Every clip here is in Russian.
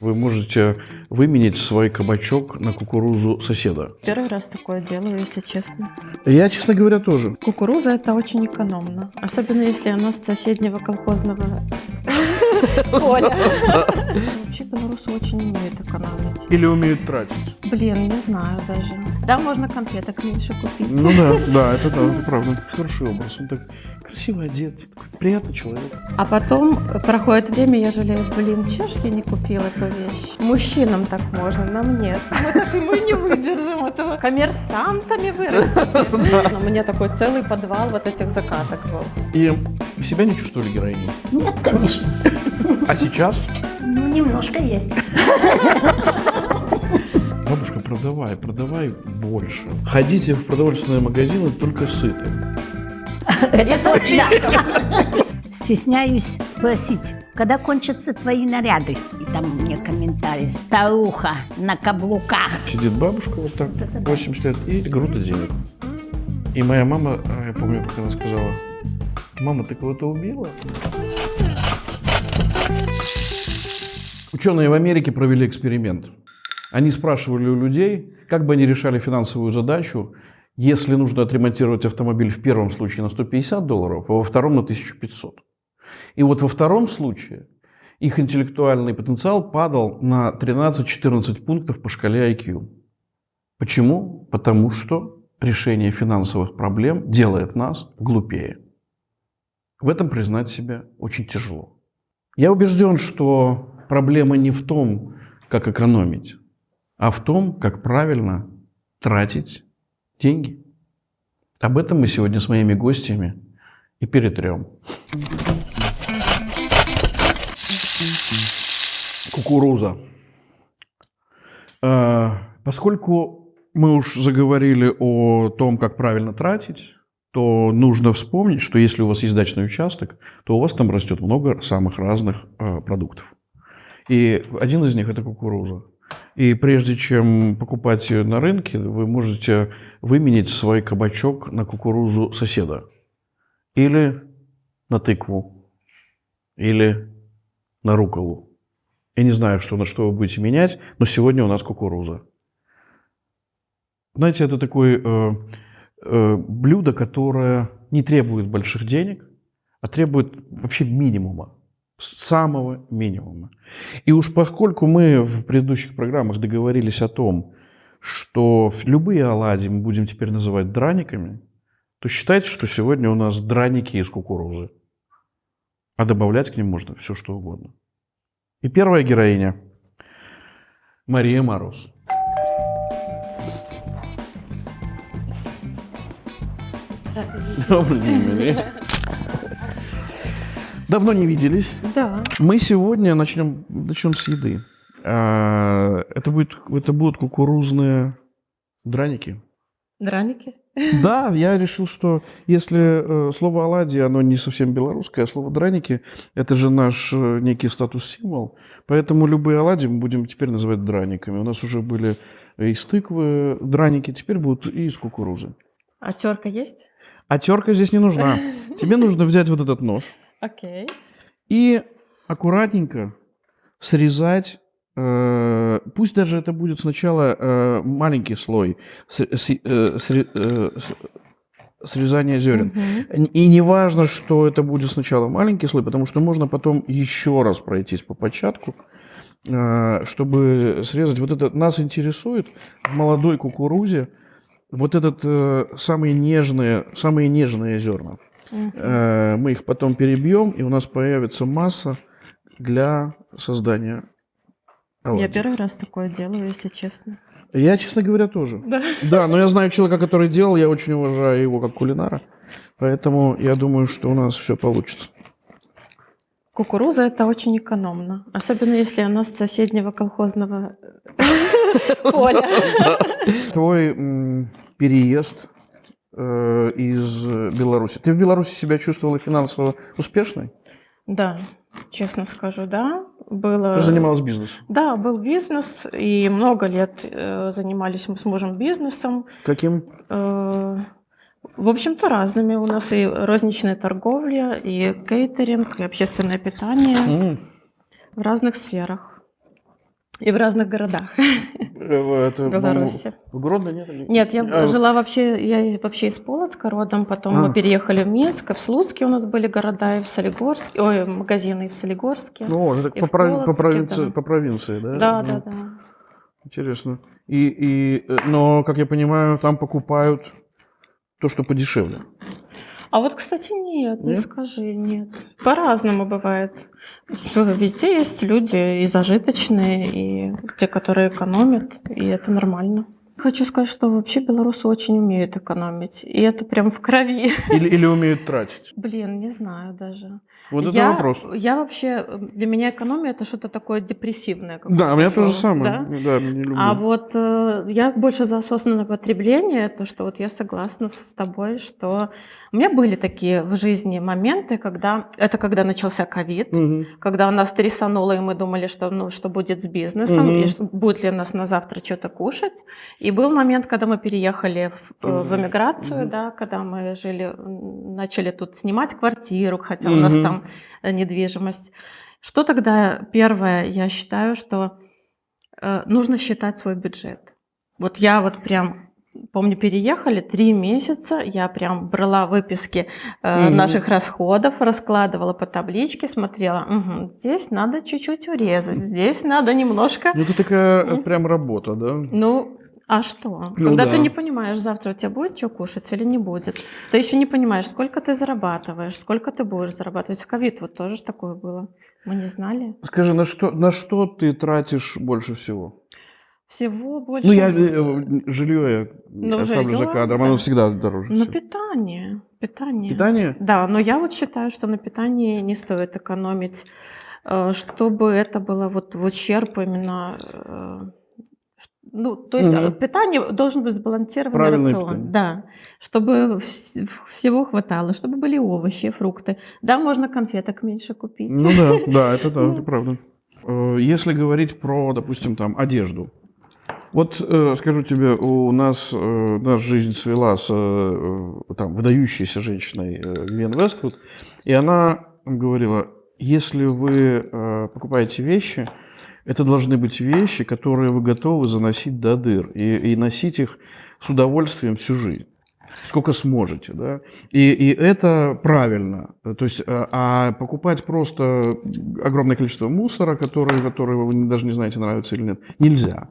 Вы можете выменять свой кабачок на кукурузу соседа. Первый раз такое делаю, если честно. Я, честно говоря, тоже. Кукуруза — это очень экономно. Особенно если она с соседнего колхозного поля. Вообще белорусы очень умеют экономить. Или умеют тратить. Блин, не знаю даже. Да, можно конфеток меньше купить. Ну да, это правда. Хороший образ. Он так красиво одет, такой приятный человек. А потом проходит время, я жалею, блин, чё ж я не купила эту вещь? Мужчинам так можно, нам нет. Мы не выдержим этого. Коммерсантами вырастите. У меня такой целый подвал вот этих закаток был. И себя не чувствовали героиней? Нет, конечно. А сейчас? Ну, немножко есть. Бабушка, продавай больше. Ходите в продовольственные магазины только сытые. Стесняюсь спросить, когда кончатся твои наряды? И там мне комментарий: старуха на каблуках. Сидит бабушка вот так, 80 лет, и груда денег. И моя мама, я помню, как она сказала: мама, ты кого-то убила? Ученые в Америке провели эксперимент. Они спрашивали у людей, как бы они решали финансовую задачу, если нужно отремонтировать автомобиль в первом случае на $150, а во втором на 1500. И вот во втором случае их интеллектуальный потенциал падал на 13-14 пунктов по шкале IQ. Почему? Потому что решение финансовых проблем делает нас глупее. В этом признать себя очень тяжело. Я убежден, что проблема не в том, как экономить, а в том, как правильно тратить деньги. Об этом мы сегодня с моими гостями и перетрем. Кукуруза. Поскольку мы уж заговорили о том, как правильно тратить, то нужно вспомнить, что если у вас есть дачный участок, то у вас там растет много самых разных продуктов. И один из них – это кукуруза. И прежде чем покупать ее на рынке, вы можете выменять свой кабачок на кукурузу соседа. Или на тыкву. Или на рукколу. Я не знаю, на что вы будете менять, но сегодня у нас кукуруза. Знаете, это такое блюдо, которое не требует больших денег, а требует вообще минимума. Самого минимума. И уж поскольку мы в предыдущих программах договорились о том, что любые оладьи мы будем теперь называть драниками, то считайте, что сегодня у нас драники из кукурузы. А добавлять к ним можно все, что угодно. И первая героиня – Мария Мороз. Добрый день, Мария. Давно не виделись. Да. Мы сегодня начнем с еды. Это будут кукурузные драники. Драники? Да, я решил, что если слово оладьи, оно не совсем белорусское, а слово драники – это же наш некий статус-символ. Поэтому любые оладьи мы будем теперь называть драниками. У нас уже были из тыквы драники, теперь будут и из кукурузы. А терка есть? А терка здесь не нужна. Тебе нужно взять вот этот нож. Окей. И аккуратненько срезать, пусть даже это будет сначала маленький слой срезания зерен. И не важно, что это будет сначала маленький слой, потому что можно потом еще раз пройтись по початку, чтобы срезать. Вот это нас интересует в молодой кукурузе, вот этот самые нежные зерна. Мы их потом перебьем, и у нас появится масса для создания оладий. Я первый раз такое делаю, если честно. Я, честно говоря, тоже. Да. Да, но я знаю человека, который делал, я очень уважаю его как кулинара, поэтому я думаю, что у нас все получится. Кукуруза — это очень экономно. Особенно если она с соседнего колхозного поля. Твой переезд из Беларуси. Ты в Беларуси себя чувствовала финансово успешной? Да, честно скажу, да. Было... Ты занималась бизнесом? Да, был бизнес, и много лет занимались мы с мужем бизнесом. Каким? В общем-то, разными. У нас и розничная торговля, и кейтеринг, и общественное питание в разных сферах. И в разных городах Это, Беларуси. в Гродно, нет? Нет, я жила я вообще из Полоцка родом, потом мы переехали в Минск, в Слуцке у нас были города, и в Солигорске, магазины и в Солигорске. Ну, это и по в Полоцке, да. по провинции, да? Да, Ну, да. интересно. Но, как я понимаю, там покупают то, что подешевле. А вот, кстати, нет, не Нет? скажи, нет. По-разному бывает. Везде есть люди и зажиточные, и те, которые экономят, и это нормально. Хочу сказать, что вообще белорусы очень умеют экономить, и это прям в крови. Или умеют тратить? Блин, не знаю даже. Вот это вопрос. Я вообще, для меня экономия это что-то такое депрессивное. Да, у меня то же слово, самое. да? Да, не люблю. А вот я больше за осознанное потребление, то, что вот я согласна с тобой, что у меня были такие в жизни моменты, когда начался ковид, Мгм. когда у нас трясануло, и мы думали, что будет с бизнесом, Мгм. и будет ли у нас на завтра что-то кушать. И был момент, когда мы переехали в эмиграцию, Мгм. да, когда мы начали тут снимать квартиру, хотя у нас Мгм. там недвижимость. Что тогда первое, я считаю, что нужно считать свой бюджет. Вот я вот прям, помню, переехали 3 месяца, я прям брала выписки Мгм. наших расходов, раскладывала по табличке, смотрела, здесь надо чуть-чуть урезать, здесь надо немножко. Ну, это такая прям работа, да? Ну, а что? Ну Когда да. ты не понимаешь, завтра у тебя будет что кушать или не будет. Ты еще не понимаешь, сколько ты зарабатываешь, сколько ты будешь зарабатывать. В ковид вот тоже ж такое было. Мы не знали. Скажи, на что ты тратишь больше всего? Всего больше. Ну, жилье я Ну, оставлю за жилье, кадром, да. оно всегда дороже. На всего. питание. Питание? Да, но я вот считаю, что на питании не стоит экономить, чтобы это было вот в ущерб именно. Ну, то есть Мгм. питание должен быть сбалансированный Правильное рацион, питание. да, чтобы всего хватало, чтобы были овощи, фрукты. Да, можно конфеток меньше купить. Ну да, это правда. Если говорить про, допустим, там, одежду. Вот скажу тебе, у нас жизнь свела с там, выдающейся женщиной Вивиан Вествуд, и она говорила, если вы покупаете вещи, это должны быть вещи, которые вы готовы заносить до дыр и носить их с удовольствием всю жизнь. Сколько сможете, да? И это правильно. То есть, а покупать просто огромное количество мусора, который вы даже не знаете, нравится или нет, нельзя.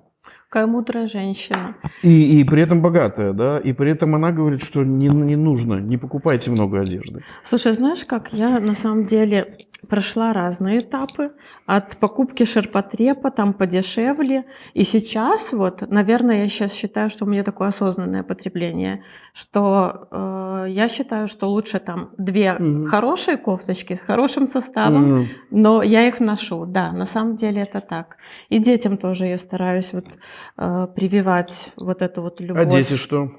Какая мудрая женщина. И при этом богатая, да? И при этом она говорит, что не нужно, не покупайте много одежды. Слушай, знаешь как, я на самом деле прошла разные этапы. От покупки ширпотреба, там подешевле. И сейчас вот, наверное, я сейчас считаю, что у меня такое осознанное потребление, что я считаю, что лучше там 2 Мгм. хорошие кофточки с хорошим составом, Мгм. но я их ношу. Да, на самом деле это так. И детям тоже я стараюсь вот, прививать вот эту вот любовь. А дети что?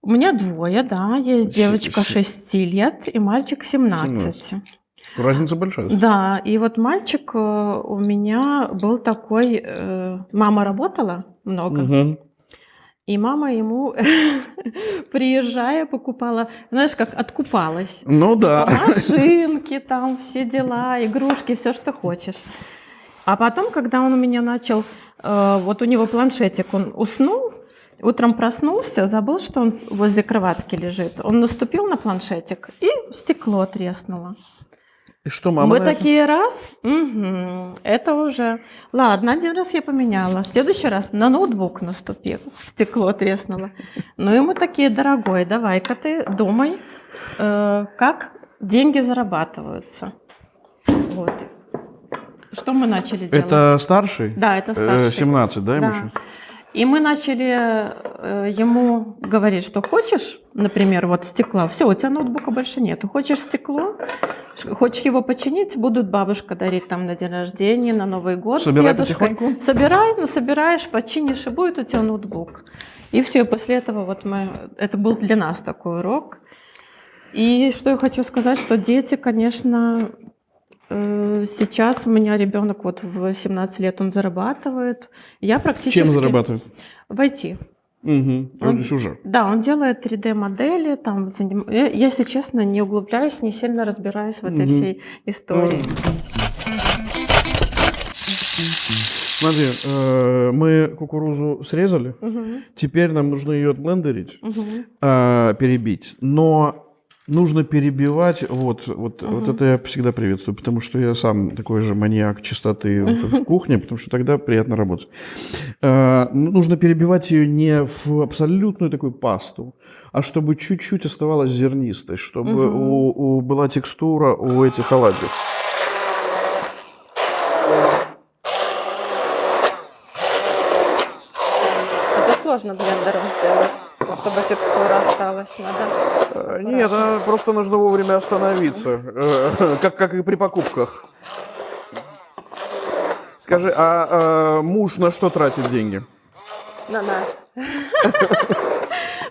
У меня 2, да. Есть девочка 6 лет и мальчик 17. Разница большая. Да, и вот мальчик у меня был такой, мама работала много, Мгм. и мама ему, приезжая, покупала, знаешь, как откупалась. Ну да. Машинки, там все дела, игрушки, все, что хочешь. А потом, когда он у меня начал, вот у него планшетик, он уснул, утром проснулся, забыл, что он возле кроватки лежит. Он наступил на планшетик, и стекло треснуло. И что, мама? Мы на это? такие раз, это уже... Ладно, 1 раз я поменяла, в следующий раз на ноутбук наступил, стекло треснуло. Ну и мы такие, дорогой, давай-ка ты думай, как деньги зарабатываются. Вот. Что мы начали делать? Это старший? Да, это старший. 17, да, ему Да. еще? И мы начали ему говорить, что хочешь, например, вот стекла, все, у тебя ноутбука больше нету, хочешь стекло, хочешь его починить, будут бабушка дарить там на день рождения, на Новый год Собирай с дедушкой. потихоньку. Собирай, собираешь, починишь, и будет у тебя ноутбук. И все, и после этого вот это был для нас такой урок. И что я хочу сказать, что дети, конечно, сейчас у меня ребенок вот в 17 лет, он зарабатывает. Я практически... Чем зарабатывают? В IT. Угу. То есть уже. Да, он делает 3D-модели. Там, я, если честно, не углубляюсь, не сильно разбираюсь в этой всей истории. Смотри, мы кукурузу срезали, Мгм. теперь нам нужно ее отблендерить, Мгм. перебить. Но нужно перебивать, вот это я всегда приветствую, потому что я сам такой же маньяк чистоты в кухне, потому что тогда приятно работать. Нужно перебивать ее не в абсолютную такую пасту, а чтобы чуть-чуть оставалась зернистость, чтобы была текстура у этих оладьев. Это сложно блендером сделать, чтобы текстура осталась. Надо. Нет, просто нужно вовремя остановиться, как и при покупках. Скажи, а муж на что тратит деньги? На нас.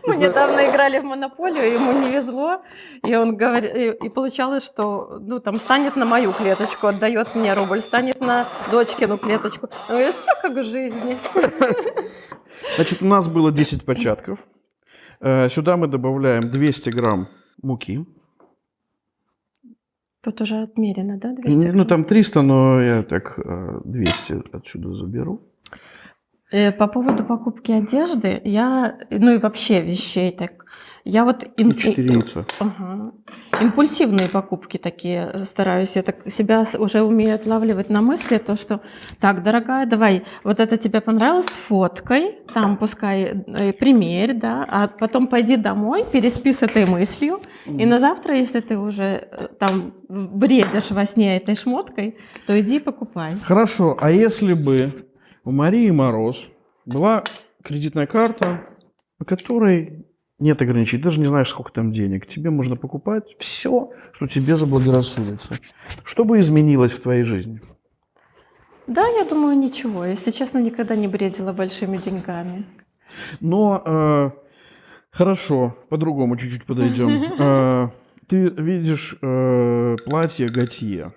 Мы недавно играли в монополию, ему не везло, и он говорит, и получалось, что там станет на мою клеточку, отдает мне рубль, станет на дочкину клеточку. Он говорит, все как в жизни. Значит, у нас было 10 початков. Сюда мы добавляем 200 грамм муки. Тут уже отмерено, да, 200 Ну, грамм? там 300, но я так 200 отсюда заберу. По поводу покупки одежды, и вообще вещей, так, я вот... И 4 яйца. Ага. Импульсивные покупки такие стараюсь. Я так себя уже умею отлавливать на мысли, то, что так, дорогая, давай, вот это тебе понравилось, сфоткай, там пускай примерь, да, а потом пойди домой, переспи с этой мыслью, и на завтра, если ты уже там бредишь во сне этой шмоткой, то иди покупай. Хорошо, а если бы у Марии Мороз была кредитная карта, по которой нет ограничений, даже не знаешь, сколько там денег, тебе можно покупать все, что тебе заблагорассудится. Что бы изменилось в твоей жизни? Да, я думаю, ничего. Если честно, никогда не бредила большими деньгами. Но хорошо, по-другому чуть-чуть подойдем. Ты видишь платье Готье.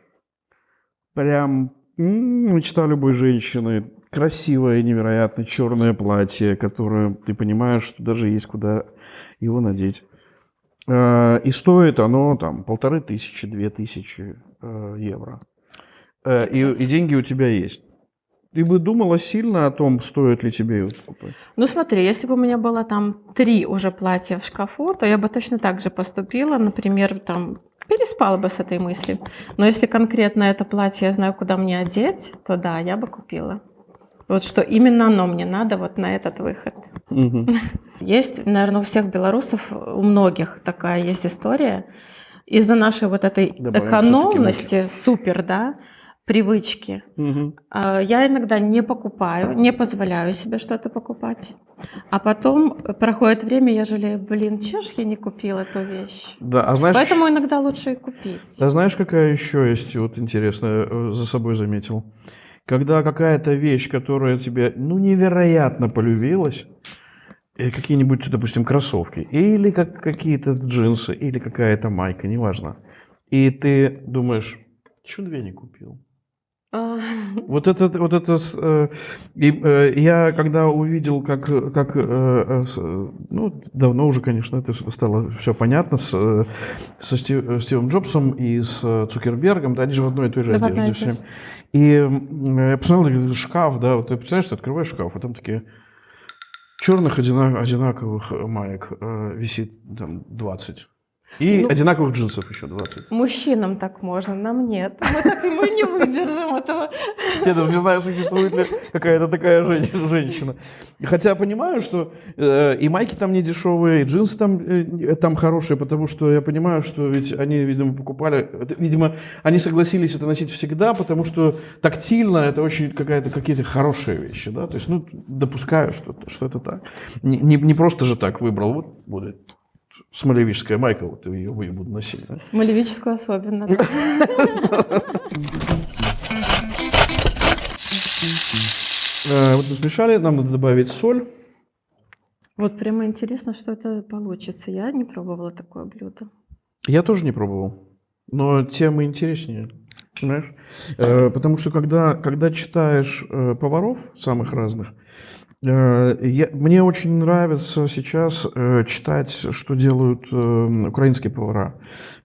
Прям мечта любой женщины. Красивое, невероятно черное платье, которое ты понимаешь, что даже есть куда его надеть. И стоит оно там 1500-2000 евро. И деньги у тебя есть. Ты бы думала сильно о том, стоит ли тебе его покупать? Ну смотри, если бы у меня было там 3 уже платья в шкафу, то я бы точно так же поступила. Например, там переспала бы с этой мыслью. Но если конкретно это платье я знаю, куда мне одеть, то да, я бы купила. Вот что именно оно мне надо вот на этот выход. Угу. Есть, наверное, у всех белорусов, у многих такая есть история. Из-за нашей вот этой Добавим экономности, супер, да, привычки, Угу. я иногда не покупаю, не позволяю себе что-то покупать. А потом проходит время, я жалею, чё ж я не купила эту вещь. Да, а знаешь, Поэтому иногда лучше и купить. а знаешь, какая еще есть, вот интересная, за собой заметил? Когда какая-то вещь, которая тебе, невероятно полюбилась, какие-нибудь, допустим, кроссовки, или какие-то джинсы, или какая-то майка, неважно, и ты думаешь, чё 2 не купил? Я когда увидел, давно уже, конечно, это стало все понятно, со Стивом Джобсом и с Цукербергом, да, они же в одной и той же Да, в одной одежде и той все. же. И я посмотрел шкаф, да, вот ты представляешь, ты открываешь шкаф, а там такие черных одинаковых маек висит там 20. И одинаковых джинсов еще 20. Мужчинам так можно, нам нет. Мы не выдержим этого. Я даже не знаю, существует ли какая-то такая женщина. Хотя понимаю, что и майки там не дешевые, и джинсы там хорошие, потому что я понимаю, что ведь они, видимо, покупали... Видимо, они согласились это носить всегда, потому что тактильно это очень какие-то хорошие вещи. Да? То есть, допускаю, что это так. Не просто же так выбрал. Вот будет смолевическая майка, вот ее буду носить. Да? Смолевическую особенно. Да. Вот мы смешали, нам надо добавить соль. Вот прямо интересно, что это получится. Я не пробовала такое блюдо. Я тоже не пробовал, но тем интереснее, понимаешь? Потому что когда читаешь поваров самых разных, Мне очень нравится сейчас читать, что делают украинские повара,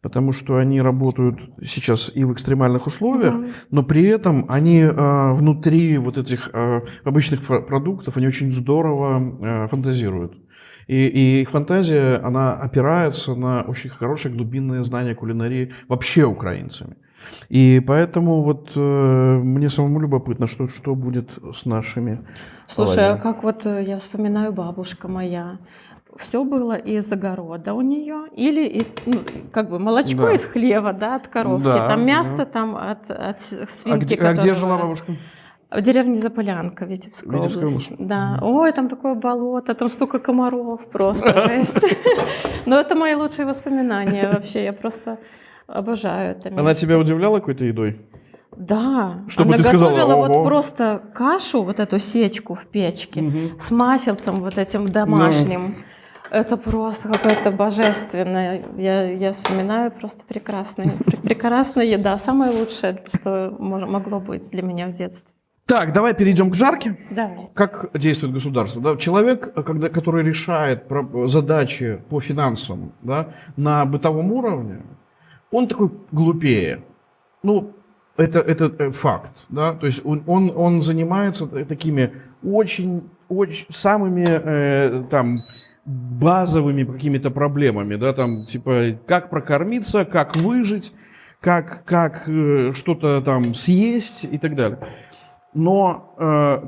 потому что они работают сейчас и в экстремальных условиях, но при этом они внутри вот этих обычных продуктов, они очень здорово фантазируют. И их фантазия, она опирается на очень хорошее глубинное знание кулинарии вообще украинцами. И поэтому вот мне самому любопытно, что будет с нашими. Слушай, а как вот я вспоминаю, бабушка моя, все было из огорода у нее, или как бы молочко Да. из хлева, да, от коровки, Да, там мясо да. там от свинки. А где которая жила выросла. бабушка? В деревне Заполянка, Витебская Витебская область. область. Да. Ой, там такое болото, там столько комаров, просто жесть. Но это мои лучшие воспоминания вообще, я просто обожаю это место. Она тебя удивляла какой-то едой? Да, Чтобы она ты сказала, готовила ого. вот просто кашу, вот эту сечку в печке, Мгм. с маселцем вот этим домашним. Это просто какое-то божественное. Я вспоминаю просто прекрасная еда. Самое лучшее, что могло быть для меня в детстве. Так, давай перейдем к жарке. Давай. Как действует государство? Да? Человек, который решает задачи по финансам, да, на бытовом уровне, он такой глупее. Ну, это факт. Да? То есть он занимается такими очень самыми там базовыми какими-то проблемами, да, там, типа, как прокормиться, как выжить, как что-то там съесть и так далее. Но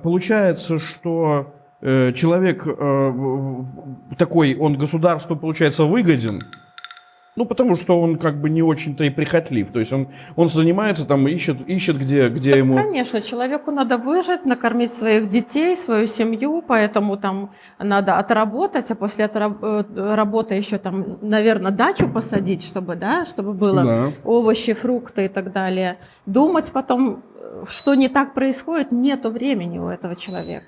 получается, что человек такой, он государству, получается, выгоден, ну, потому что он как бы не очень-то и прихотлив. То есть он занимается, там, ищет где ему... Конечно, человеку надо выжить, накормить своих детей, свою семью, поэтому там надо отработать, а после работы еще там, наверное, дачу посадить, чтобы было Да. овощи, фрукты и так далее. Думать потом, что не так происходит, нету времени у этого человека.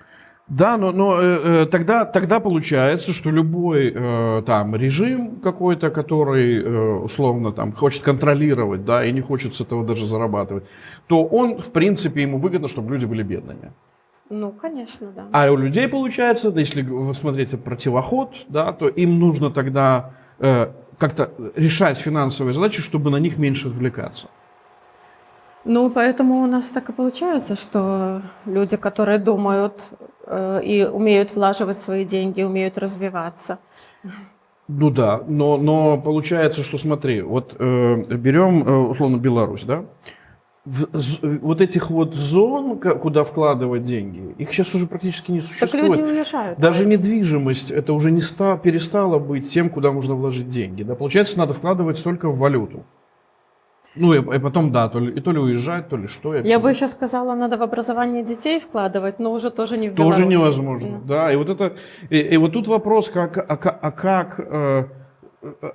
Да, но тогда получается, что любой там режим какой-то, который условно там хочет контролировать, да, и не хочет с этого даже зарабатывать, то он, в принципе, ему выгодно, чтобы люди были бедными. Ну, конечно, да. А у людей получается, да, если вы смотрите противоход, да, то им нужно тогда как-то решать финансовые задачи, чтобы на них меньше отвлекаться. Ну, поэтому у нас так и получается, что люди, которые думают и умеют влаживать свои деньги, умеют развиваться. Ну да, но получается, что смотри, вот берем условно Беларусь, да, вот этих вот зон, куда вкладывать деньги, их сейчас уже практически не Так существует. люди уезжают. Даже недвижимость, это уже не перестало быть тем, куда можно вложить деньги. Да? Получается, надо вкладывать только в валюту. Ну и потом, да, то ли уезжать, то ли что. Я бы еще сказала, надо в образование детей вкладывать, но уже тоже не в Тоже Беларуси. невозможно, да. И вот это, и вот тут вопрос, как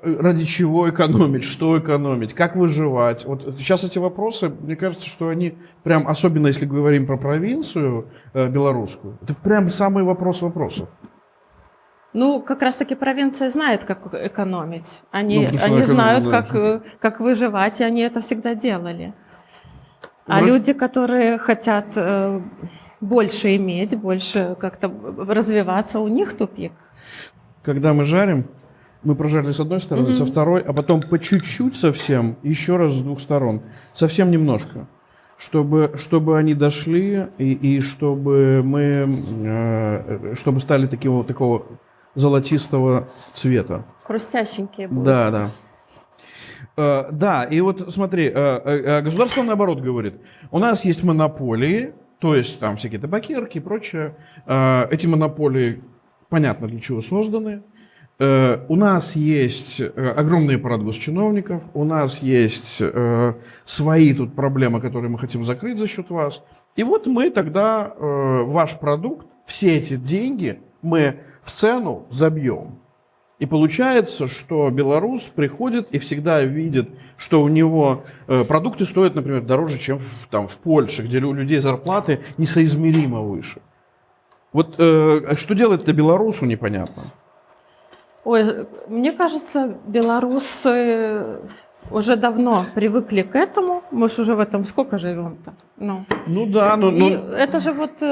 ради чего экономить, что экономить, как выживать. Вот сейчас эти вопросы, мне кажется, что они прям, особенно если говорим про провинцию белорусскую, это прям самый вопрос вопросов. Ну, как раз-таки провинция знает, как экономить. Они Ну, потому что они экономия, знают, да. как выживать, и они это всегда делали. А Ну, люди, которые хотят больше иметь, больше как-то развиваться, у них тупик. Когда мы жарим, мы прожарили с одной стороны, со второй, а потом по чуть-чуть совсем, еще раз с двух сторон, совсем немножко, чтобы они дошли и чтобы чтобы стали такого золотистого цвета. Хрустященькие будут. Да. Да, и вот смотри, государство наоборот говорит, у нас есть монополии, то есть там всякие табакерки и прочее. Эти монополии, понятно, для чего созданы. У нас есть огромный аппарат госчиновников, у нас есть свои тут проблемы, которые мы хотим закрыть за счет вас. И вот мы тогда ваш продукт, все эти деньги мы в цену забьем. И получается, что белорус приходит и всегда видит, что у него продукты стоят, например, дороже, чем в Польше, где у людей зарплаты несоизмеримо выше. Вот что делать-то белорусу, непонятно. Ой, мне кажется, белорусы уже давно привыкли к этому. Мы же уже в этом сколько живем-то? Ну да, И это же вот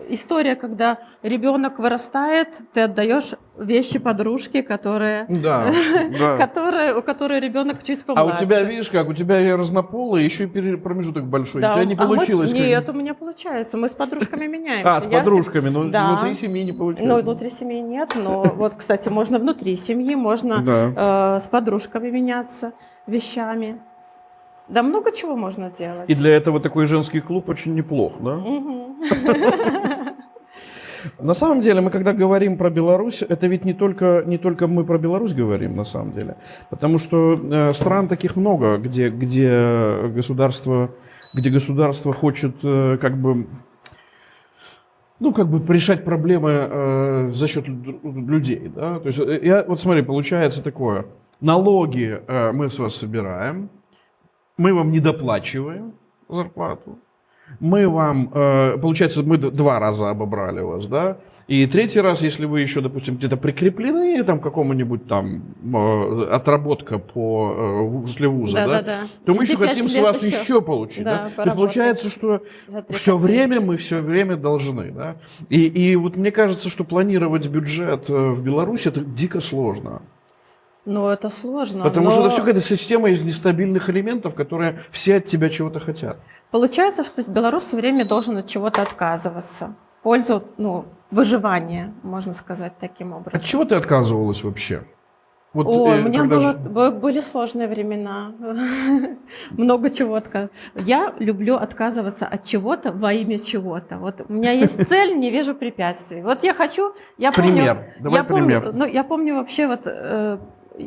история, когда ребенок вырастает, ты отдаешь вещи подружке, которая, да, да. у которой ребенок чуть А помладше. у тебя, видишь как, у тебя я разнополый, еще и промежуток большой. У тебя не получилось. Нет, у меня получается. Мы с подружками меняемся. С подружками, но Да. внутри семьи не получилось. Ну, внутри семьи нет, но вот, кстати, можно внутри семьи, можно с подружками меняться вещами. Да много чего можно делать. И для этого такой женский клуб очень неплох, да? На самом деле, мы когда говорим про Беларусь, это ведь не только мы про Беларусь говорим, на самом деле. Потому что стран таких много, где государство хочет решать проблемы за счет людей. Да? То есть, вот смотри, получается такое. Налоги мы с вас собираем, мы вам не доплачиваем зарплату. Мы вам, получается, мы 2 раза обобрали вас, да? И 3-й раз, если вы еще, допустим, где-то прикреплены там к какому-нибудь там отработка после вуза, да? То мы еще хотим с вас еще получить, да? То есть получается, что все время мы должны, да? И вот мне кажется, что планировать бюджет в Беларуси это дико сложно. Ну, это сложно. Потому что это все какая-то система из нестабильных элементов, которые все от тебя чего-то хотят. Получается, что Беларусь все время должен от чего-то отказываться. В пользу, выживания, можно сказать, таким образом. От чего ты отказывалась вообще? Вот, у меня были сложные времена. Много чего отказывалась. Я люблю отказываться от чего-то во имя чего-то. Вот у меня есть цель, не вижу препятствий. Вот я хочу... Пример. Давай пример. Я помню вообще вот...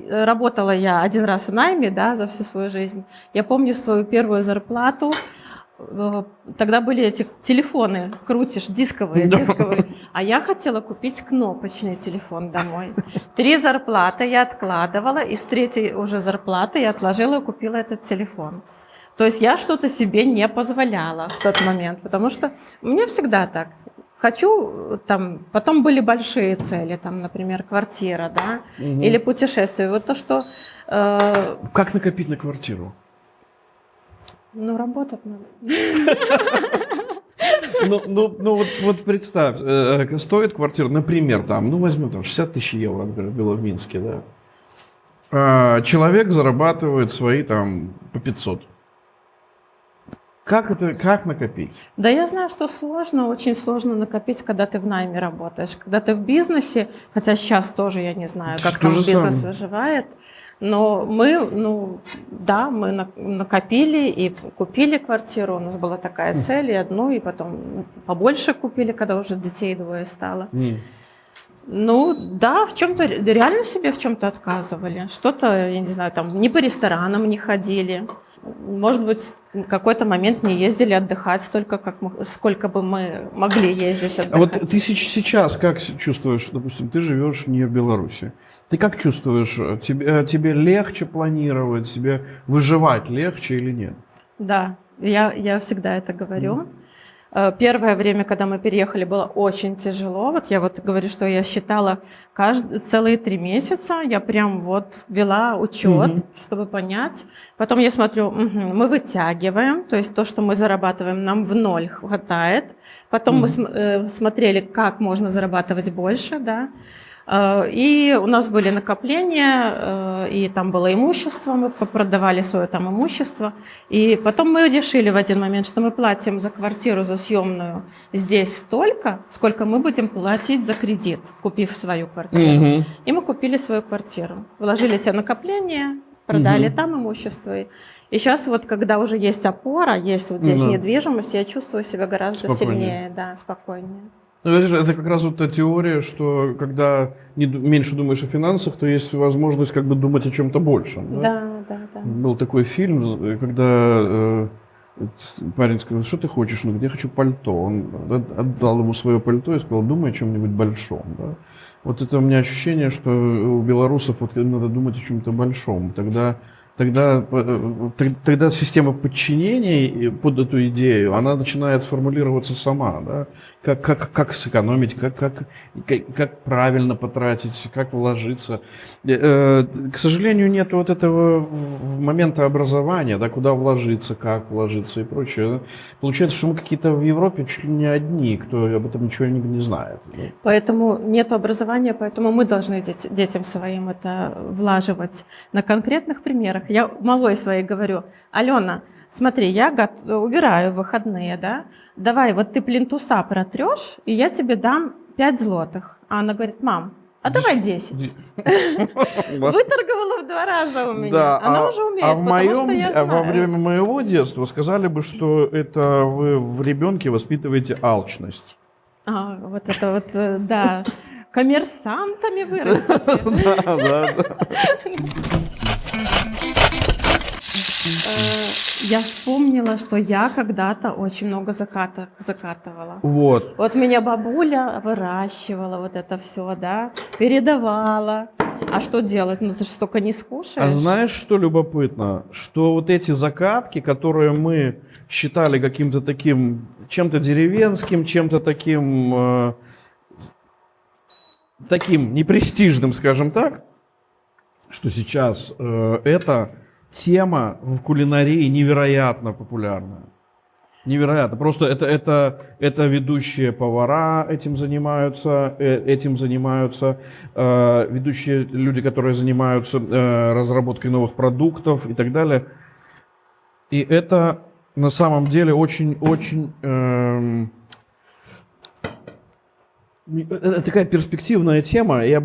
Работала я 1 раз в найме, да, за всю свою жизнь. Я помню свою первую зарплату. Тогда были эти телефоны, крутишь, дисковые. А я хотела купить кнопочный телефон домой. 3 зарплаты я откладывала, и с 3-й уже зарплаты я отложила и купила этот телефон. То есть я что-то себе не позволяла в тот момент, потому что мне всегда так. Хочу, потом были большие цели, например, квартира, да, или путешествие. Вот то, что... Как накопить на квартиру? Работать надо. Вот представь, стоит квартира, например, возьмем 60 000 евро, например, в Минске, да. Человек зарабатывает свои по 500. Как накопить? Да, я знаю, что сложно, очень сложно накопить, когда ты в найме работаешь. Когда ты в бизнесе, хотя сейчас тоже я не знаю, как там бизнес выживает, но мы накопили и купили квартиру. У нас была такая цель, и одну, и потом побольше купили, когда уже детей 2 стало. В чем-то, реально себе в чем-то отказывали. Что-то, я не знаю, не по ресторанам не ходили. Может быть, в какой-то момент не ездили отдыхать столько, сколько бы мы могли ездить отдыхать. А вот ты сейчас как чувствуешь, допустим, ты живешь не в Беларуси, ты как чувствуешь, тебе легче планировать, тебе выживать легче или нет? Да, я всегда это говорю. Первое время, когда мы переехали, было очень тяжело. Вот я говорю, что я считала целые 3 месяца. Я прям вела учет, чтобы понять. Потом я смотрю, мы вытягиваем, то есть то, что мы зарабатываем, нам в 0 хватает. Потом мы смотрели, как можно зарабатывать больше, да. И у нас были накопления, и там было имущество, мы продавали свое имущество. И потом мы решили в один момент, что мы платим за квартиру, за съемную здесь столько, сколько мы будем платить за кредит, купив свою квартиру. И мы купили свою квартиру, вложили те накопления, продали там имущество. И сейчас когда уже есть опора, есть здесь недвижимость, я чувствую себя гораздо сильнее, да, спокойнее. Это как раз та теория, что когда меньше думаешь о финансах, то есть возможность думать о чем-то большем. Да. Был такой фильм, когда парень сказал, что ты хочешь? Он говорит, я хочу пальто. Он отдал ему свое пальто и сказал, думай о чем-нибудь большом. Да? Вот это у меня ощущение, что у белорусов надо думать о чем-то большом. Тогда тогда система подчинения под эту идею, она начинает формулироваться сама, да? Как сэкономить, как правильно потратить, как вложиться. К сожалению, нет вот этого момента образования, да, куда вложиться, как вложиться и прочее. Получается, что мы какие-то в Европе чуть ли не одни, кто об этом ничего не знает. Да? Поэтому нет образования, поэтому мы должны детям своим это влаживать на конкретных примерах. Я малой своей говорю: Алена, смотри, я убираю в выходные, да? Давай, вот ты плинтуса протрешь, и я тебе дам 5 злотых. А она говорит: мам, а давай 10. Выторговала в 2 раза у меня. Да, она уже умеет, во время моего детства сказали бы, что это вы в ребенке воспитываете алчность. Вот это вот, да. Коммерсантами вырастите. Да. Я вспомнила, что я когда-то очень много закаток закатывала. Вот меня бабуля выращивала вот это все, да, передавала. А что делать? Ну ты же столько не скушаешь. А знаешь, что любопытно? Что вот эти закатки, которые мы считали каким-то таким, чем-то деревенским, чем-то таким непрестижным, скажем так, что сейчас эта тема в кулинарии невероятно популярная. Невероятно. Просто это ведущие повара этим занимаются ведущие люди, которые занимаются разработкой новых продуктов и так далее. И это на самом деле очень-очень это такая перспективная тема. Я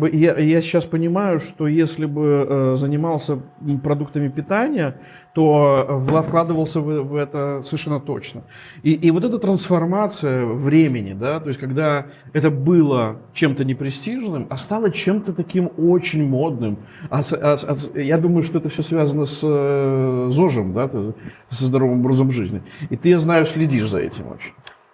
сейчас понимаю, что если бы занимался продуктами питания, то вкладывался в это совершенно точно. И вот эта трансформация времени, да, то есть когда это было чем-то непрестижным, а стало чем-то таким очень модным. Я думаю, что это все связано с ЗОЖем, да, со здоровым образом жизни. И ты, я знаю, следишь за этим очень.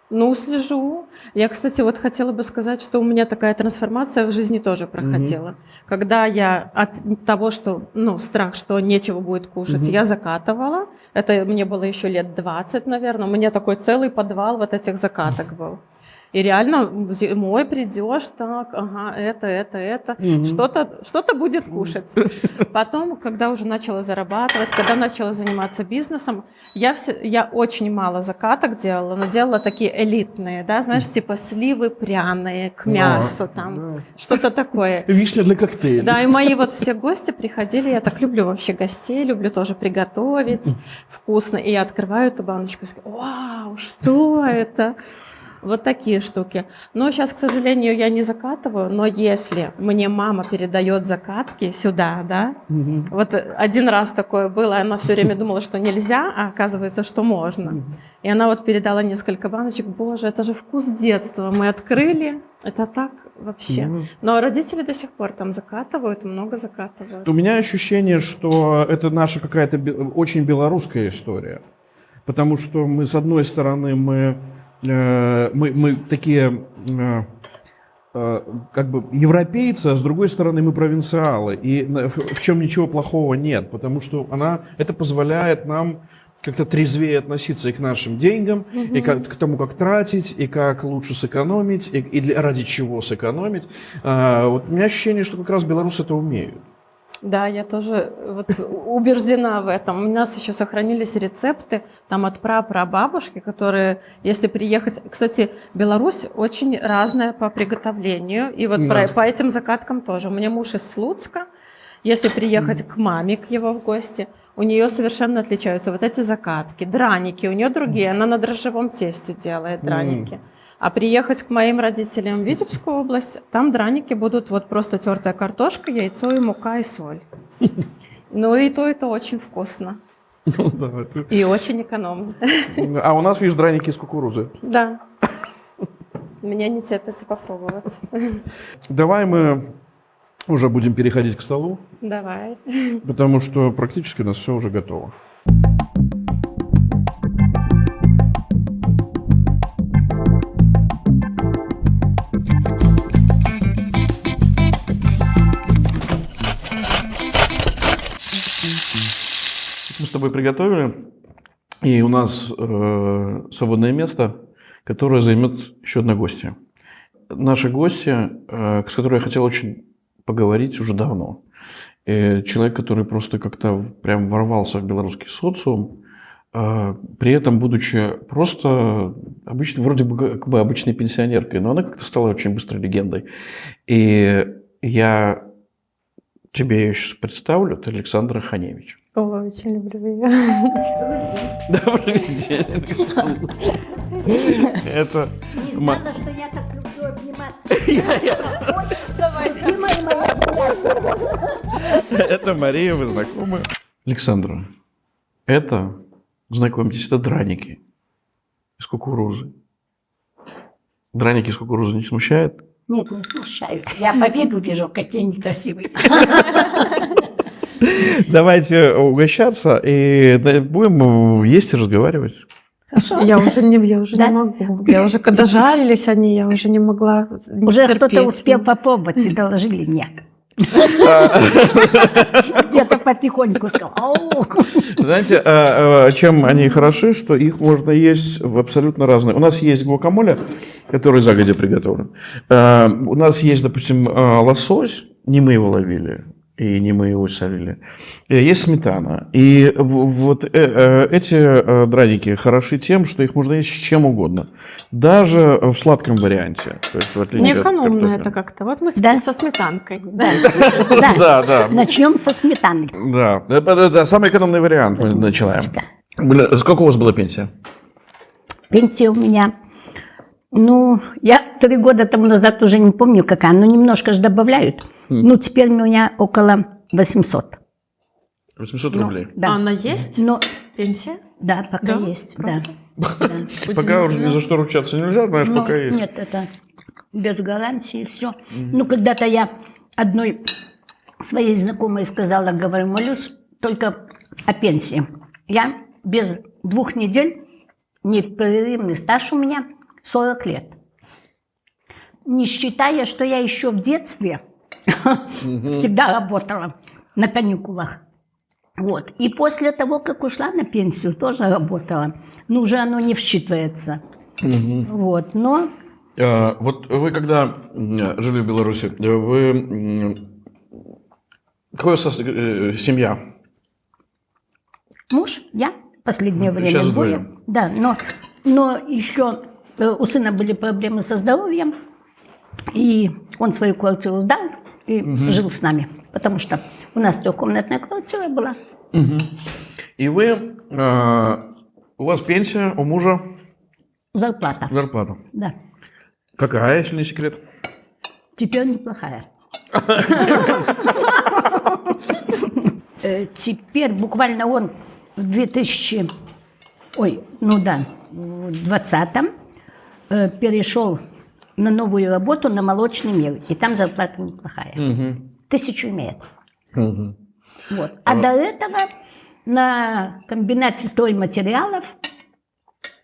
Ну, слежу. Я, кстати, вот хотела бы сказать, что у меня такая трансформация в жизни тоже проходила. Когда я от того, что, страх, что нечего будет кушать, я закатывала. Это мне было еще лет 20, наверное. У меня такой целый подвал вот этих закаток был. И реально зимой придешь, так, это, что-то будет кушать. Потом, когда уже начала зарабатывать, когда начала заниматься бизнесом, я очень мало закаток делала, но делала такие элитные, да, знаешь, типа сливы пряные к мясу, там, что-то такое. Вишня для коктейля. Да, и мои вот все гости приходили, я так люблю вообще гостей, люблю тоже приготовить вкусно. И я открываю эту баночку и говорю: вау, что это? Вот такие штуки. Но сейчас, к сожалению, я не закатываю, но если мне мама передает закатки сюда, да, вот один раз такое было, она все время думала, что нельзя, а оказывается, что можно. И она вот передала несколько баночек. Боже, это же вкус детства. Мы открыли, это так вообще. Но родители до сих пор там закатывают, много закатывают. У меня ощущение, что это наша какая-то очень белорусская история. Потому что мы, с одной стороны, мы такие как бы европейцы, а с другой стороны мы провинциалы. И в чем ничего плохого нет, потому что это позволяет нам как-то трезвее относиться и к нашим деньгам, и к тому, как тратить, и как лучше сэкономить, и ради чего сэкономить. Вот у меня ощущение, что как раз белорусы это умеют. Да, я тоже убеждена в этом. У нас еще сохранились рецепты там от прабабушки, которые, если приехать... Кстати, Беларусь очень разная по приготовлению. И вот по этим закаткам тоже. У меня муж из Слуцка. Если приехать к маме, к его в гости, у нее совершенно отличаются вот эти закатки. Драники у нее другие. Она на дрожжевом тесте делает драники. А приехать к моим родителям в Витебскую область, там драники будут вот просто тертая картошка, яйцо и мука и соль. Ну и то это очень вкусно. И очень экономно. А у нас, видишь, драники из кукурузы. Да. Меня не терпится попробовать. Давай мы уже будем переходить к столу. Давай. Потому что практически у нас все уже готово. тобой приготовили, и у нас свободное место, которое займет еще одна гостья. Наша гостья, с которой я хотел очень поговорить уже давно. Человек, который просто как-то прям ворвался в белорусский социум, при этом будучи просто обычной, вроде бы как бы обычной пенсионеркой, но она как-то стала очень быстро легендой. И я тебе ее сейчас представлю, это Александра Ханевич. О, очень люблю ее. Добрый день. Это Не знала, что я так люблю обниматься. Это Мария, вы знакомы? Александра, это, знакомьтесь, это драники из кукурузы. Драники из кукурузы не смущает? Нет, не смущают. Я по виду вижу, какие они красивые. Давайте угощаться и будем есть и разговаривать. Я уже не Да? могу. Я уже, когда жарились они, я уже не могла Уже терпеть. кто-то успел попробовать и доложили мне. Где-то потихоньку сказал. «Ау». Знаете, чем они хороши, что их можно есть в абсолютно разные. У нас есть гуакамоле, который загодя приготовлен. У нас есть, допустим, лосось, не мы его ловили, и не мы его солили. Есть сметана. И вот эти драники хороши тем, что их можно есть с чем угодно. Даже в сладком варианте. То есть, в отличие от Неэкономно картофеля. это как-то. Вот мы Да. со сметанкой. Да. Да. Начнем со сметаны. Да, это самый экономный вариант. Мы начинаем. Сколько у вас была пенсия? Пенсия у меня, ну, я 3 года тому назад уже не помню какая, но немножко же добавляют. Ну, теперь у меня около 800. 800 Ну, рублей. да. А она есть? Но, Пенсия? да, пока Да? есть, Правда? да. Пока уже ни за что ручаться нельзя, знаешь, Ну, пока есть. нет, это без гарантии все. Ну, когда-то я одной своей знакомой сказала, говорю, молюсь только о пенсии. Я без 2 недель, непрерывный стаж у меня 40 лет. Не считая, что я еще в детстве всегда работала на каникулах. Вот. И после того, как ушла на пенсию, тоже работала. Ну, уже оно не всчитывается. Вот, но Вот вы когда жили в Беларуси, вы... Какая у вас семья? муж, я последнее время Сейчас двое. вдвоем. Да, но еще у сына были проблемы со здоровьем, и он свою квартиру сдал и жил с нами, потому что у нас 3-комнатная квартира была. И вы... У вас пенсия, у мужа Зарплата, зарплата. да. Какая, если не секрет? Теперь неплохая. Теперь буквально он в 2020 перешел на новую работу на молочный мир, и там зарплата неплохая. 1000 имеет. Вот. А до этого на комбинате стройматериалов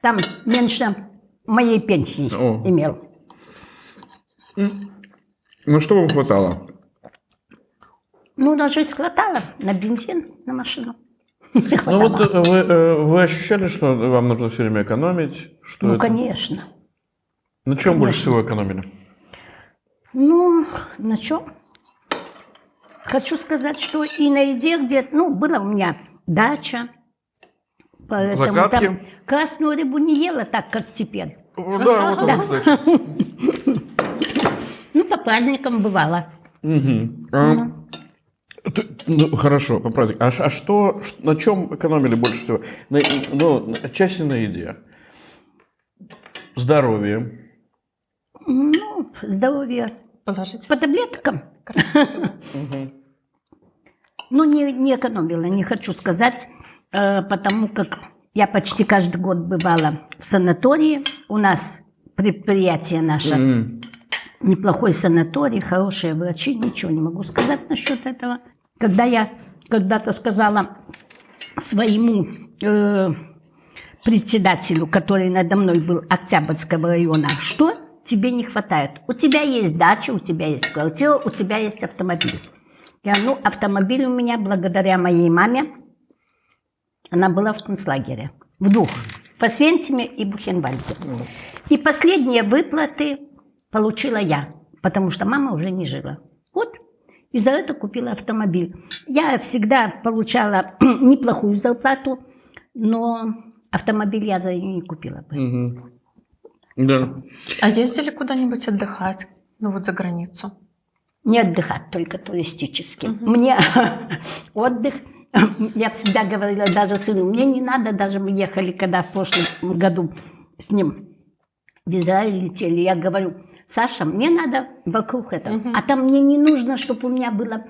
там меньше моей пенсии О. имел. Ну, что вам хватало? Ну, на жизнь хватало, на бензин, на машину. Не Ну, хватало. вот вы ощущали, что вам нужно все время экономить? Что Ну, это... конечно. На чем больше всего экономили? Ну, на чем? Хочу сказать, что и на еде где-то, ну, была у меня дача. Поэтому Закатки? там красную рыбу не ела так, как теперь. Да, вот он, кстати. Ну, по праздникам бывало. Ну, хорошо, по празднику. А что, на чем экономили больше всего? Ну, отчасти на еде. Здоровье. Ну, здоровье. Положите. По таблеткам. Ну, не экономила, не хочу сказать, потому как я почти каждый год бывала в санатории. У нас предприятие наше, неплохой санаторий, хорошие врачи, ничего не могу сказать насчет этого. Когда я когда-то сказала своему председателю, который надо мной был, Октябрьского района, что тебе не хватает? У тебя есть дача, у тебя есть квартира, у тебя есть автомобиль. Я говорю, ну, автомобиль у меня благодаря моей маме она была в концлагере. В двух. В Освенциме и Бухенвальде. И последние выплаты получила я, потому что мама уже не жила. Вот. И за это купила автомобиль. Я всегда получала неплохую зарплату, но автомобиль я за нее не купила бы. Да. А ездили куда-нибудь отдыхать? Ну вот за границу? Не отдыхать, только туристически. Мне отдых, я всегда говорила даже сыну, мне не надо, даже мы ехали, когда в прошлом году с ним в Израиль летели, я говорю, Саша, мне надо вокруг этого, а там мне не нужно, чтобы у меня была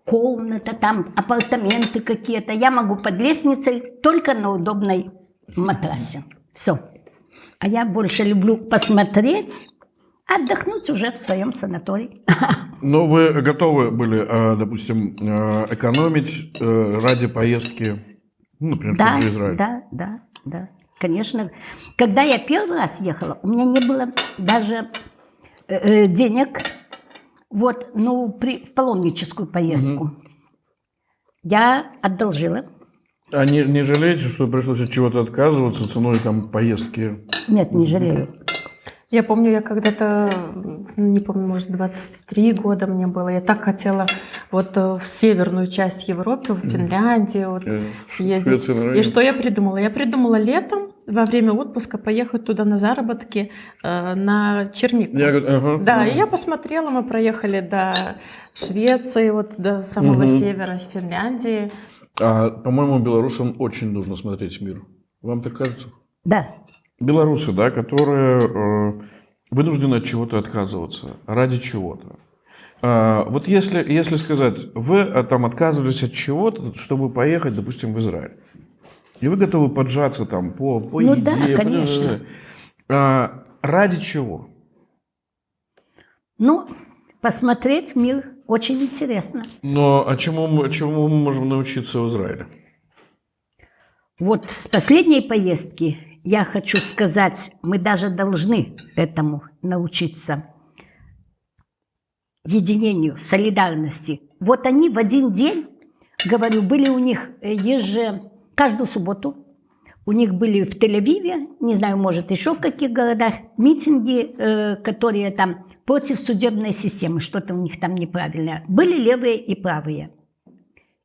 комната, там апартаменты какие-то, я могу под лестницей только на удобной матрасе. Все. А я больше люблю посмотреть, отдохнуть уже в своем санатории. Но вы готовы были, допустим, экономить ради поездки, ну, например, в тот же Израиль? Да, конечно. Когда я первый раз ехала, у меня не было даже денег, вот, ну, в паломническую поездку. Я одолжила. А не жалеете, что пришлось от чего-то отказываться ценой там поездки? Нет, не жалею. Я помню, я когда-то, не помню, может, 23 года мне было, я так хотела вот в северную часть Европы, в Финляндию вот, съездить. И что я придумала? Я придумала летом во время отпуска поехать туда на заработки на Чернику. Да, и я посмотрела, мы проехали до Швеции, вот до самого севера Финляндии. По-моему, белорусам очень нужно смотреть мир. Вам так кажется? Да. Белорусы, да, которые вынуждены от чего-то отказываться. Ради чего-то. Вот если сказать, вы там отказывались от чего-то, чтобы поехать, допустим, в Израиль. И вы готовы поджаться там по ну, еде. Да, конечно. Ради чего? Ну, посмотреть мир очень интересно. Но чему мы можем научиться в Израиле? Вот с последней поездки я хочу сказать, мы даже должны этому научиться. Единению, солидарности. Вот они в один день, говорю, были у них каждую субботу, у них были в Тель-Авиве, не знаю, может, еще в каких городах, митинги, которые там против судебной системы, что-то у них там неправильное. Были левые и правые.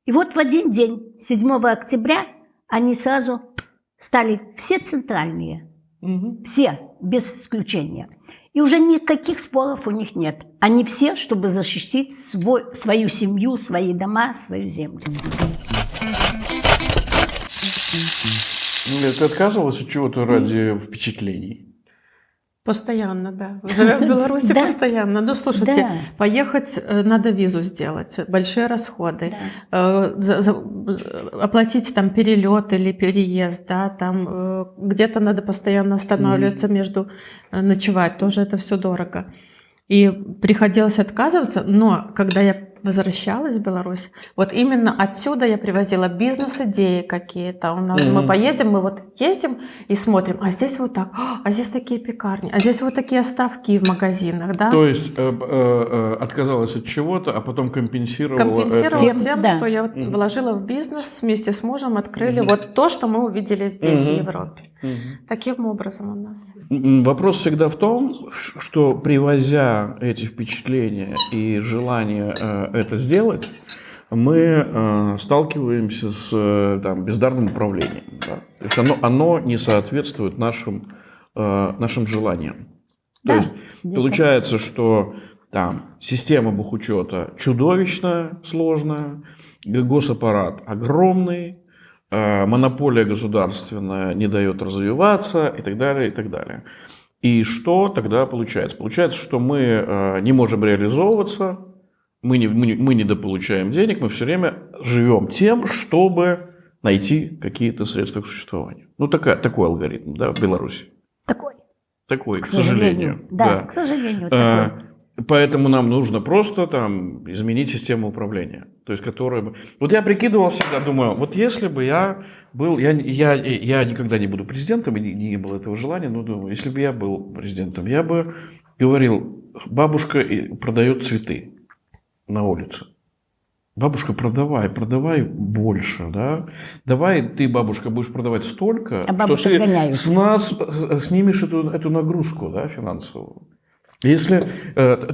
И вот в один день, 7 октября, они сразу стали все центральные, все, без исключения. И уже никаких споров у них нет. Они все, чтобы защитить свою семью, свои дома, свою землю. Ты отказывалась от чего-то ради впечатлений? Постоянно, да. Живя в Беларуси постоянно. Ну, слушайте, поехать надо визу сделать, большие расходы, оплатить там перелет или переезд, да, там где-то надо постоянно останавливаться ночевать, тоже это все дорого. И приходилось отказываться, но когда я возвращалась в Беларусь, вот именно отсюда я привозила бизнес-идеи какие-то. У нас мы поедем, мы вот ездим и смотрим, а здесь вот так, а здесь такие пекарни, а здесь вот такие островки в магазинах, да? То есть отказалась от чего-то, а потом компенсировала тем, что я вложила в бизнес, вместе с мужем открыли вот то, что мы увидели здесь, в Европе. Таким образом у нас. Вопрос всегда в том, что привозя эти впечатления и желание это сделать, мы сталкиваемся с бездарным управлением. Да? То есть оно не соответствует нашим желаниям. То есть получается, что там система бухучета чудовищно сложная, госаппарат огромный, монополия государственная не дает развиваться и так далее, и так далее. И что тогда получается? Получается, что мы не можем реализовываться, мы недополучаем денег, мы все время живем тем, чтобы найти какие-то средства к существованию. Ну, такой алгоритм, да, в Беларуси. Такой, к сожалению. Да, к сожалению, такой. Поэтому нам нужно просто изменить систему управления. То есть, Вот я прикидывал всегда, думаю, вот если бы я был... Я никогда не буду президентом, и не было этого желания, но думаю, если бы я был президентом, я бы говорил, бабушка продает цветы на улице. Бабушка, продавай больше, да? Давай ты, бабушка, будешь продавать столько, А что бабушек ты гоняют. с нас снимешь эту нагрузку, да, финансовую. Если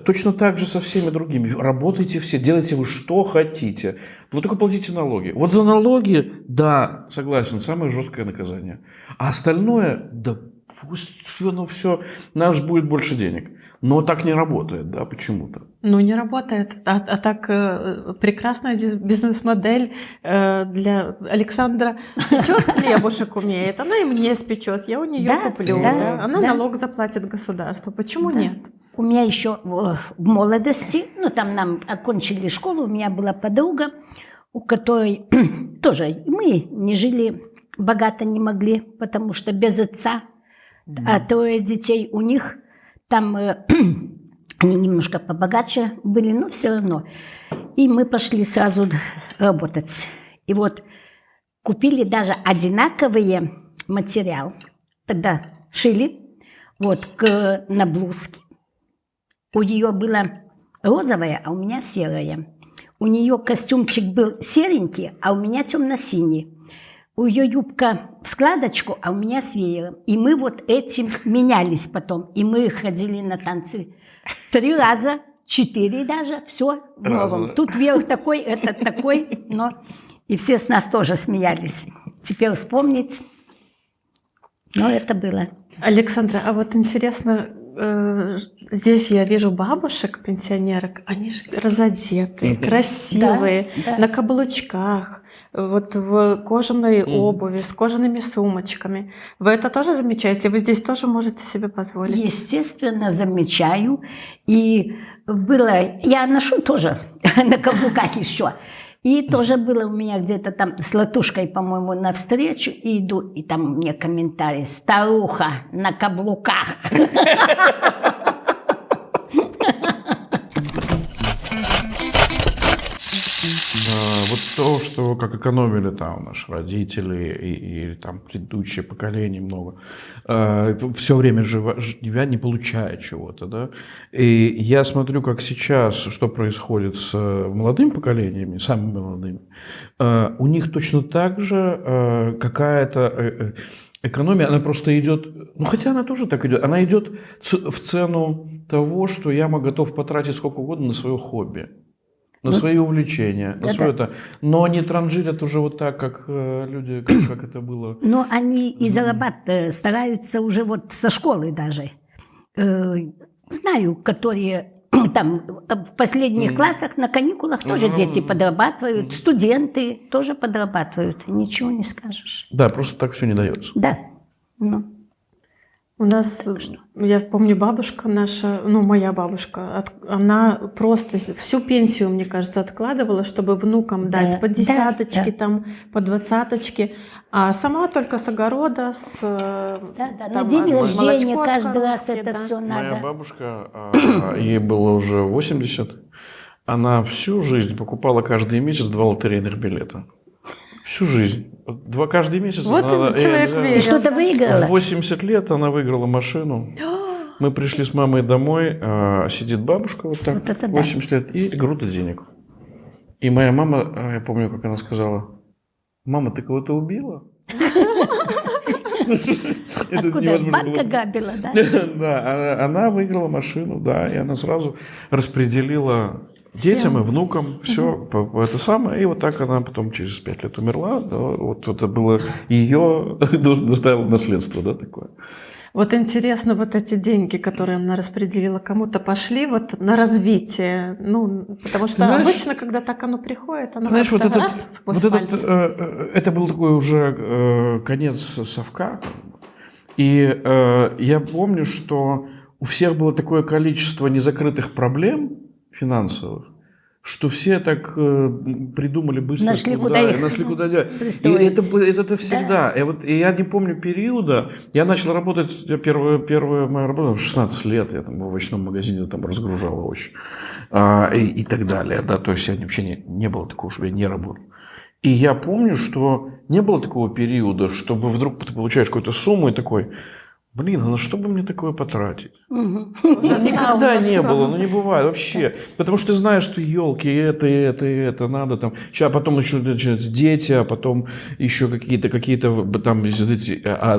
точно так же со всеми другими. Работайте все, делайте вы что хотите. Вы только платите налоги. Вот за налоги, да, согласен, самое жесткое наказание. А остальное, да пусть оно все, нас будет больше денег. Но так не работает, да, почему-то. Ну, не работает. А так прекрасная бизнес-модель для Александра. Печет хлебушек умеет, она и мне спечет, я у нее Да, куплю. да, Да? Она да. налог заплатит государству. Почему Да. нет? У меня еще в молодости, ну там нам окончили школу, у меня была подруга, у которой тоже мы не жили богато, не могли, потому что без отца, а 3 детей у них, там они немножко побогаче были, но все равно. И мы пошли сразу работать. И вот купили даже одинаковые материал, тогда шили вот на блузки. У нее было розовое, а у меня серое. У нее костюмчик был серенький, а у меня темно-синий. У ее юбка в складочку, а у меня с веером. И мы вот этим менялись потом. И мы ходили на танцы 3 раза, 4 даже, все в новом. Тут верх такой, этот такой, но и все с нас тоже смеялись. Теперь вспомнить, но это было. Александра, а вот интересно, здесь я вижу бабушек, пенсионерок, они же разодетые, красивые, Да. на каблучках, вот в кожаной обуви, с кожаными сумочками. Вы это тоже замечаете? Вы здесь тоже можете себе позволить? Естественно, замечаю. И было, я ношу тоже на каблуках еще. И тоже было у меня где-то там с латушкой, по-моему, навстречу, и иду, и там мне комментарий: старуха на каблуках. Вот то, что как экономили там наши родители и там предыдущее поколение много, все время живя, не получая чего-то, да. И я смотрю, как сейчас, что происходит с молодыми поколениями, самыми молодыми, у них точно так же какая-то экономия, она просто идет, ну хотя она тоже так идет, она идет в цену того, что я готов потратить сколько угодно на свое хобби. На свои увлечения, на свое это. Но не транжирят уже вот так, как люди, как это было. Но они и зарабатывают, стараются уже вот со школы даже. Знаю, которые там в последних классах на каникулах тоже дети подрабатывают, студенты тоже подрабатывают, ничего не скажешь. Да, просто так все не дается. Да. Ну. У нас, я помню, бабушка наша, ну, моя бабушка, она просто всю пенсию, мне кажется, откладывала, чтобы внукам дать по десяточке, там, по 20-очке, а сама только с огорода, на день рождения каждый раз это все надо. Моя бабушка, ей было уже 80, она всю жизнь покупала каждый месяц 2 лотерейных билета. Всю жизнь. Каждый месяц. Вот человек верил. И что-то выиграла. В 80 лет она выиграла машину. Мы пришли с мамой домой, сидит бабушка вот так, Вот это 80 лет, и груда денег. И моя мама, я помню, как она сказала: «Мама, ты кого-то убила?» Откуда? Банка габила, да? Да, она выиграла машину, да, и она сразу распределила детям и внукам все это самое, и вот так она потом через 5 лет умерла, да, вот это было ее, доставило наследство, да, такое. Вот интересно, вот эти деньги, которые она распределила, кому-то пошли вот на развитие, ну, потому что знаешь, обычно, когда так оно приходит, оно знаешь, как-то вот раз сквозь пальцы. это был такой уже конец совка, и я помню, что у всех было такое количество незакрытых проблем финансовых, что все так придумали быстро. Нашли, куда их делать. И это всегда. Да. И я не помню периода. Я начал работать, первая моя работа в 16 лет. Я там в овощном магазине там разгружал овощи. И так далее. Да, то есть я вообще не было такого, чтобы я не работал. И я помню, что не было такого периода, чтобы вдруг ты получаешь какую-то сумму и такой: Блин, а на что бы мне такое потратить? Мгм. Уже Никогда знал, не что. было, ну не бывает вообще. Потому что ты знаешь, что елки, это надо там. Сейчас потом еще начинаются дети, а потом еще какие-то там,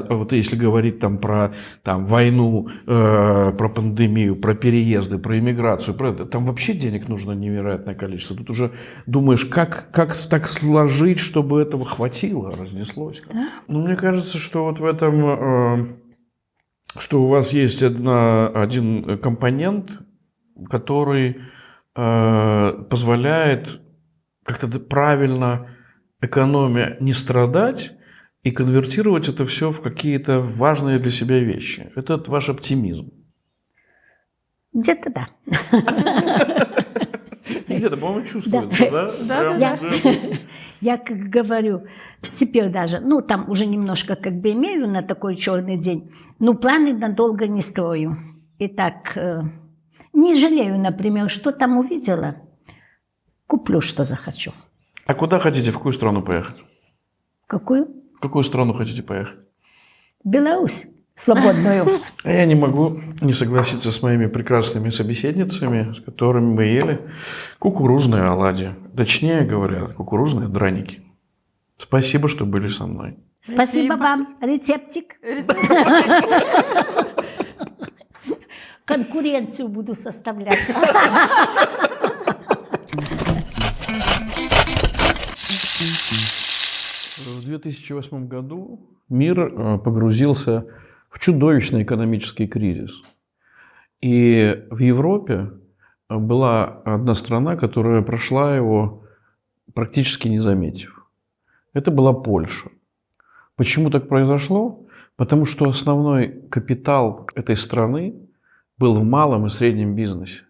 вот если говорить там про там, войну, про пандемию, про переезды, про иммиграцию, про это, там вообще денег нужно невероятное количество. Тут уже думаешь, как так сложить, чтобы этого хватило, разнеслось. Да. Ну, мне кажется, что вот в этом... что у вас есть один компонент, который позволяет как-то правильно, экономя, не страдать и конвертировать это все в какие-то важные для себя вещи. Это ваш оптимизм. Где-то да. Где-то, по-моему, чувствуется, да? Да, Прям, Я, прям. я как говорю, теперь даже, ну, там уже немножко как бы имею на такой черный день, но планы надолго не строю. И так, не жалею, например, что там увидела, куплю, что захочу. А куда хотите, в какую страну поехать? Какую? В какую страну хотите поехать? Беларусь свободную. А я не могу не согласиться с моими прекрасными собеседницами, с которыми мы ели кукурузные оладьи. Точнее говоря, кукурузные драники. Спасибо, что были со мной. Спасибо вам. Рецептик. Конкуренцию буду составлять. В 2008 году мир погрузился в чудовищный экономический кризис. И в Европе была одна страна, которая прошла его, практически не заметив. Это была Польша. Почему так произошло? Потому что основной капитал этой страны был в малом и среднем бизнесе.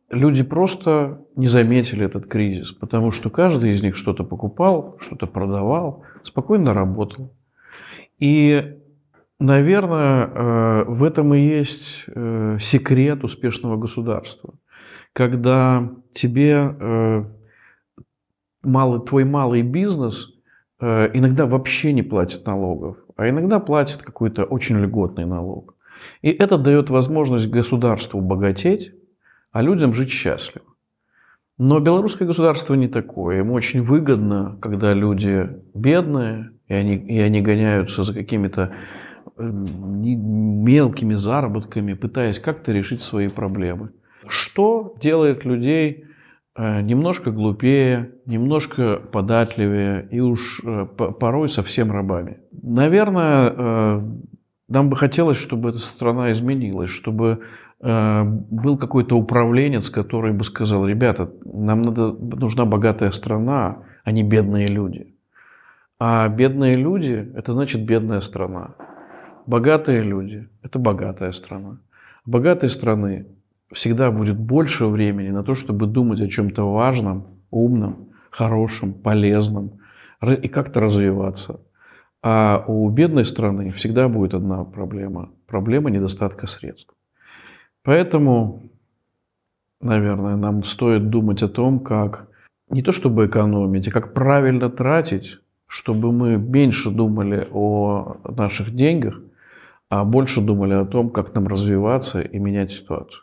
Люди просто не заметили этот кризис, потому что каждый из них что-то покупал, что-то продавал, спокойно работал. И, наверное, в этом и есть секрет успешного государства. Когда тебе твой малый бизнес иногда вообще не платит налогов, а иногда платит какой-то очень льготный налог. И это дает возможность государству богатеть, а людям жить счастливо. Но белорусское государство не такое. Им очень выгодно, когда люди бедные, и они гоняются за какими-то мелкими заработками, пытаясь как-то решить свои проблемы. Что делает людей немножко глупее, немножко податливее и уж порой совсем рабами. Наверное, нам бы хотелось, чтобы эта страна изменилась, чтобы был какой-то управленец, который бы сказал: ребята, нам нужна богатая страна, а не бедные люди. А бедные люди – это значит бедная страна. Богатые люди – это богатая страна. Богатой страны всегда будет больше времени на то, чтобы думать о чем-то важном, умном, хорошем, полезном и как-то развиваться. А у бедной страны всегда будет одна проблема – проблема недостатка средств. Поэтому, наверное, нам стоит думать о том, как не то чтобы экономить, а как правильно тратить, чтобы мы меньше думали о наших деньгах, а больше думали о том, как нам развиваться и менять ситуацию.